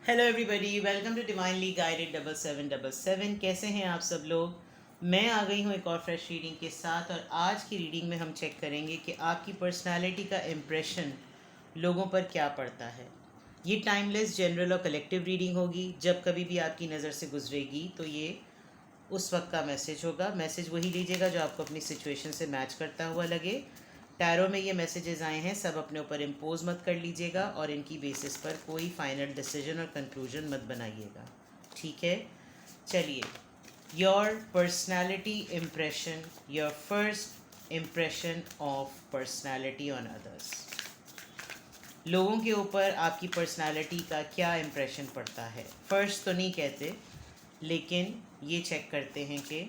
Hello everybody, welcome to divinely guided 7777। कैसे हैं आप सब लोग। मैं आ गई हूँ एक और फ्रेश रीडिंग के साथ, और आज की रीडिंग में हम चेक करेंगे कि आपकी पर्सनालिटी का इम्प्रेशन लोगों पर क्या पड़ता है। ये टाइमलेस, जनरल और कलेक्टिव रीडिंग होगी। जब कभी भी आपकी नज़र से गुजरेगी तो ये उस वक्त का मैसेज होगा। मैसेज वही लीजिएगा जो आपको अपनी सिचुएशन से मैच करता हुआ लगे। टैरो में ये मैसेजेस आए हैं, सब अपने ऊपर इम्पोज मत कर लीजिएगा और इनकी बेसिस पर कोई फाइनल डिसीजन और कंक्लूजन मत बनाइएगा, ठीक है। चलिए, your personality impression, your first impression of personality on others. लोगों के ऊपर आपकी पर्सनैलिटी का क्या इम्प्रेशन पड़ता है। फर्स्ट तो नहीं कहते, लेकिन ये चेक करते हैं कि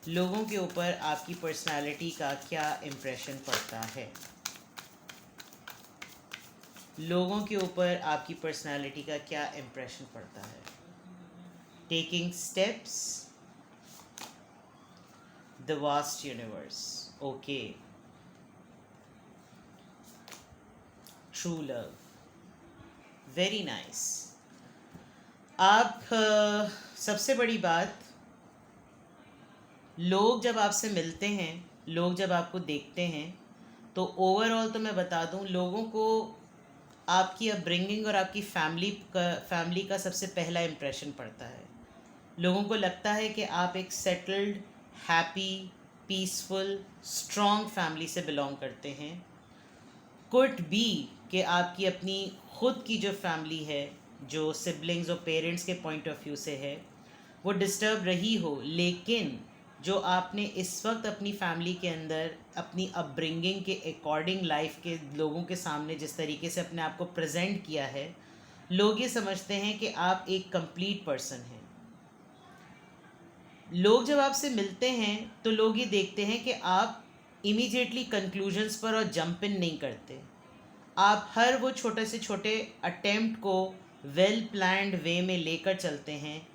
लोगों के ऊपर आपकी पर्सनालिटी का क्या इम्प्रेशन पड़ता है। लोगों के ऊपर आपकी पर्सनालिटी का क्या इम्प्रेशन पड़ता है। Taking steps, the vast universe, okay, true love, very nice. आप सबसे बड़ी बात, लोग जब आपसे मिलते हैं, लोग जब आपको देखते हैं, तो ओवरऑल तो मैं बता दूं, लोगों को आपकी अपब्रिंगिंग और आपकी फैमिली का सबसे पहला इम्प्रेशन पड़ता है। लोगों को लगता है कि आप एक settled, happy, peaceful, strong family से बिलोंग करते हैं। कुड बी कि आपकी अपनी खुद की जो फैमिली है, जो सिबलिंग्स और पेरेंट्स के पॉइंट ऑफ व्यू से है, वो डिस्टर्ब रही हो, लेकिन जो आपने इस वक्त अपनी फैमिली के अंदर अपनी अपब्रिंगिंग के अकॉर्डिंग लाइफ के लोगों के सामने जिस तरीके से अपने आप को प्रेजेंट किया है, लोग ये समझते हैं कि आप एक कंप्लीट पर्सन हैं। लोग जब आपसे मिलते हैं तो लोग ये देखते हैं कि आप इमीडिएटली कंक्लूजन्स पर और जंप इन नहीं करते। आप हर वो छोटे से छोटे अटेम्प्ट को वेल प्लान्ड वे में लेकर चलते हैं।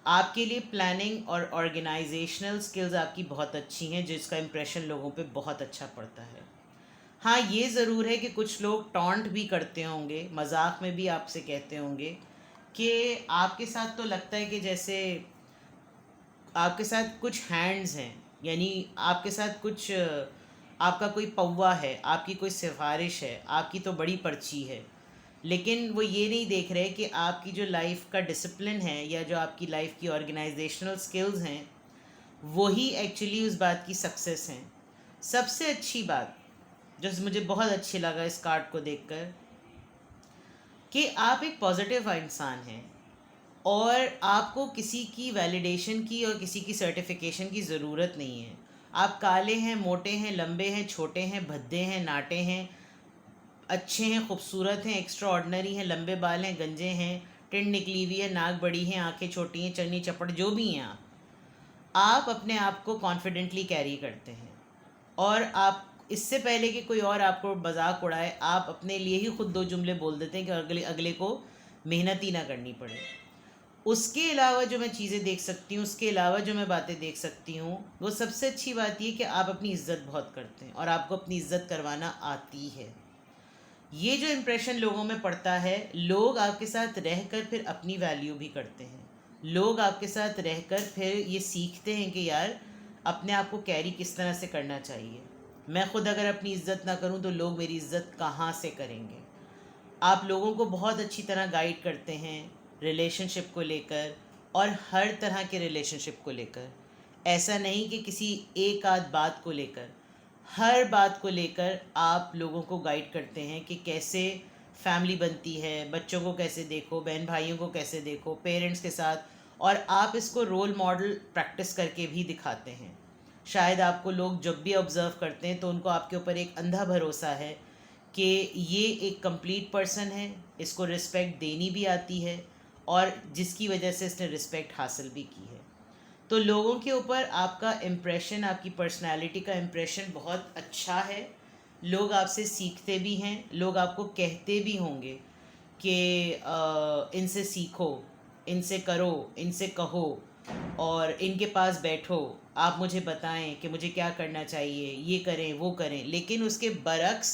आपके लिए प्लानिंग और ऑर्गेनाइजेशनल स्किल्स आपकी बहुत अच्छी हैं, जिसका इम्प्रेशन लोगों पे बहुत अच्छा पड़ता है। हाँ, ये ज़रूर है कि कुछ लोग टॉन्ट भी करते होंगे, मजाक में भी आपसे कहते होंगे कि आपके साथ तो लगता है कि जैसे आपके साथ कुछ हैंड्स हैं, यानी आपके साथ कुछ आपका कोई पौवा है, आपकी कोई सिफारिश है, आपकी तो बड़ी पर्ची है। लेकिन वो ये नहीं देख रहे कि आपकी जो लाइफ का डिसिप्लिन है या जो आपकी लाइफ की ऑर्गेनाइजेशनल स्किल्स हैं, वही एक्चुअली उस बात की सक्सेस हैं। सबसे अच्छी बात जो मुझे बहुत अच्छी लगा इस कार्ड को देखकर, कि आप एक पॉजिटिव इंसान हैं और आपको किसी की वैलिडेशन की और किसी की सर्टिफिकेशन की ज़रूरत नहीं है। आप काले हैं, मोटे हैं, लंबे हैं, छोटे हैं, भद्दे हैं, नाटे हैं, अच्छे हैं, खूबसूरत हैं, एक्स्ट्रा ऑर्डनरी हैं, लंबे बाल हैं, गंजे हैं, टिंड निकली हुई है, नाक बड़ी है, आंखें छोटी हैं, चन्नी चपड़, जो भी हैं आप अपने आप को कॉन्फिडेंटली कैरी करते हैं। और आप इससे पहले कि कोई और आपको मजाक उड़ाए, आप अपने लिए ही खुद दो जुमले बोल देते हैं कि अगले अगले को मेहनत ही ना करनी पड़े। उसके अलावा जो मैं चीज़ें देख सकती हूँ, उसके अलावा जो मैं बातें देख सकती हूँ, वो सबसे अच्छी बात ये कि आप अपनी इज़्ज़त बहुत करते हैं और आपको अपनी इज़्ज़त करवाना आती है। ये जो इम्प्रेशन लोगों में पड़ता है, लोग आपके साथ रहकर फिर अपनी वैल्यू भी करते हैं। लोग आपके साथ रहकर फिर ये सीखते हैं कि यार अपने आप को कैरी किस तरह से करना चाहिए। मैं खुद अगर अपनी इज़्ज़त ना करूं तो लोग मेरी इज़्ज़त कहाँ से करेंगे। आप लोगों को बहुत अच्छी तरह गाइड करते हैं रिलेशनशिप को लेकर, और हर तरह के रिलेशनशिप को लेकर। ऐसा नहीं कि किसी एक आध बात को लेकर, हर बात को लेकर आप लोगों को गाइड करते हैं कि कैसे फैमिली बनती है, बच्चों को कैसे देखो, बहन भाइयों को कैसे देखो, पेरेंट्स के साथ। और आप इसको रोल मॉडल प्रैक्टिस करके भी दिखाते हैं। शायद आपको लोग जब भी ऑब्ज़र्व करते हैं तो उनको आपके ऊपर एक अंधा भरोसा है कि ये एक कंप्लीट पर्सन है, इसको रिस्पेक्ट देनी भी आती है, और जिसकी वजह से इसने रिस्पेक्ट हासिल भी की है। तो लोगों के ऊपर आपका इम्प्रेशन, आपकी पर्सनालिटी का इम्प्रेशन बहुत अच्छा है। लोग आपसे सीखते भी हैं, लोग आपको कहते भी होंगे कि इनसे सीखो, इनसे करो, इनसे कहो, और इनके पास बैठो, आप मुझे बताएं कि मुझे क्या करना चाहिए, ये करें वो करें। लेकिन उसके बरक्स